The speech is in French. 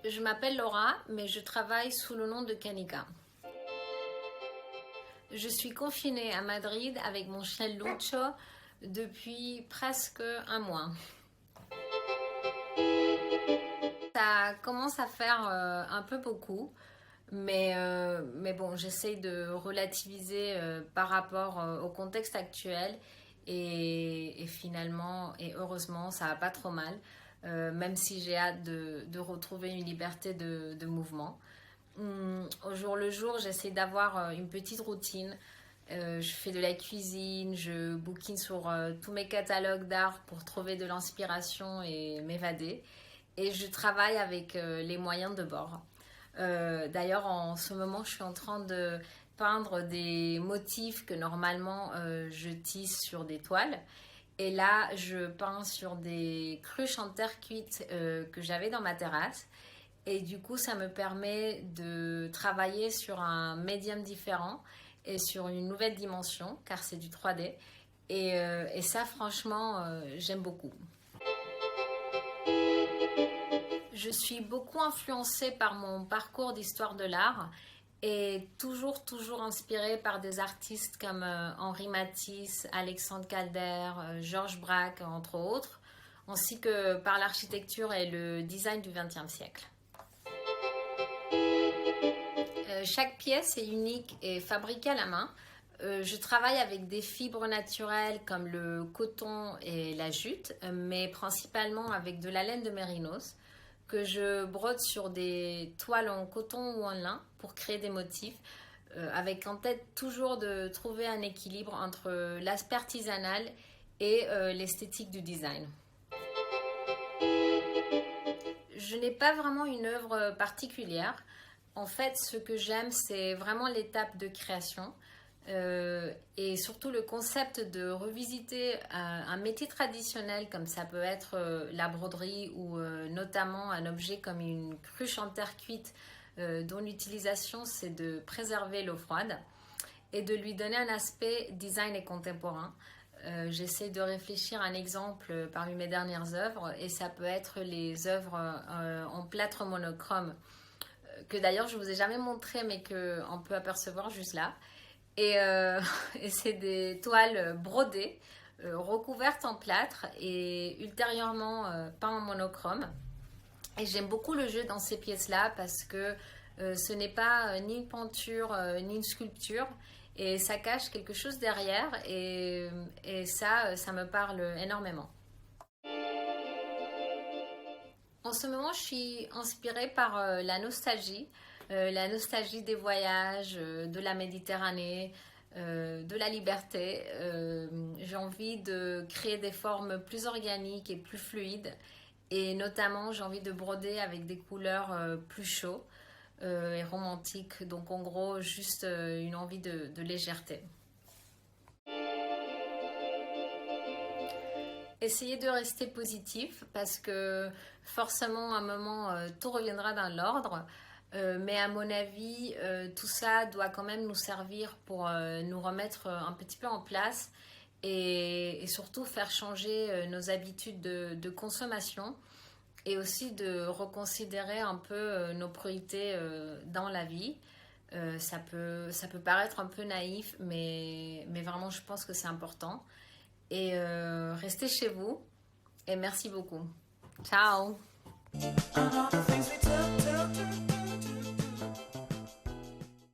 Je m'appelle Laura, mais je travaille sous le nom de Kanika. Je suis confinée à Madrid avec mon chien Lucho depuis presque un mois. Ça commence à faire un peu beaucoup, mais bon, j'essaye de relativiser par rapport au contexte actuel et finalement, et heureusement, ça va pas trop mal, même si j'ai hâte de retrouver une liberté de mouvement. Au jour le jour, j'essaie d'avoir une petite routine. Je fais de la cuisine, je bouquine sur tous mes catalogues d'art pour trouver de l'inspiration et m'évader. Et je travaille avec les moyens de bord. D'ailleurs, en ce moment, je suis en train de peindre des motifs que normalement je tisse sur des toiles. Et là, je peins sur des cruches en terre cuite que j'avais dans ma terrasse. Et du coup, ça me permet de travailler sur un médium différent et sur une nouvelle dimension, car c'est du 3D. Et ça, franchement, j'aime beaucoup. Je suis beaucoup influencée par mon parcours d'histoire de l'art et toujours inspirée par des artistes comme Henri Matisse, Alexandre Calder, Georges Braque, entre autres, ainsi que par l'architecture et le design du XXe siècle. Chaque pièce est unique et fabriquée à la main. Je travaille avec des fibres naturelles comme le coton et la jute, mais principalement avec de la laine de mérinos que je brode sur des toiles en coton ou en lin pour créer des motifs, avec en tête toujours de trouver un équilibre entre l'aspect artisanal et l'esthétique du design. Je n'ai pas vraiment une œuvre particulière. En fait, ce que j'aime, c'est vraiment l'étape de création et surtout le concept de revisiter un métier traditionnel comme ça peut être la broderie ou notamment un objet comme une cruche en terre cuite dont l'utilisation c'est de préserver l'eau froide et de lui donner un aspect design et contemporain. J'essaie de réfléchir à un exemple parmi mes dernières œuvres et ça peut être les œuvres en plâtre monochrome que d'ailleurs je vous ai jamais montré mais qu'on peut apercevoir juste là. Et c'est des toiles brodées, recouvertes en plâtre et ultérieurement peintes en monochrome. Et j'aime beaucoup le jeu dans ces pièces-là parce que ce n'est pas ni une peinture ni une sculpture et ça cache quelque chose derrière et ça me parle énormément. En ce moment, je suis inspirée par la nostalgie des voyages, de la Méditerranée, de la liberté. J'ai envie de créer des formes plus organiques et plus fluides. Et notamment, j'ai envie de broder avec des couleurs plus chaudes et romantiques. Donc, en gros, juste une envie de légèreté. Essayez de rester positif parce que forcément, à un moment, tout reviendra dans l'ordre. Mais à mon avis, tout ça doit quand même nous servir pour nous remettre un petit peu en place et surtout faire changer nos habitudes de consommation et aussi de reconsidérer un peu nos priorités dans la vie. Ça peut paraître un peu naïf, mais vraiment, je pense que c'est important. Et restez chez vous et merci beaucoup. Ciao!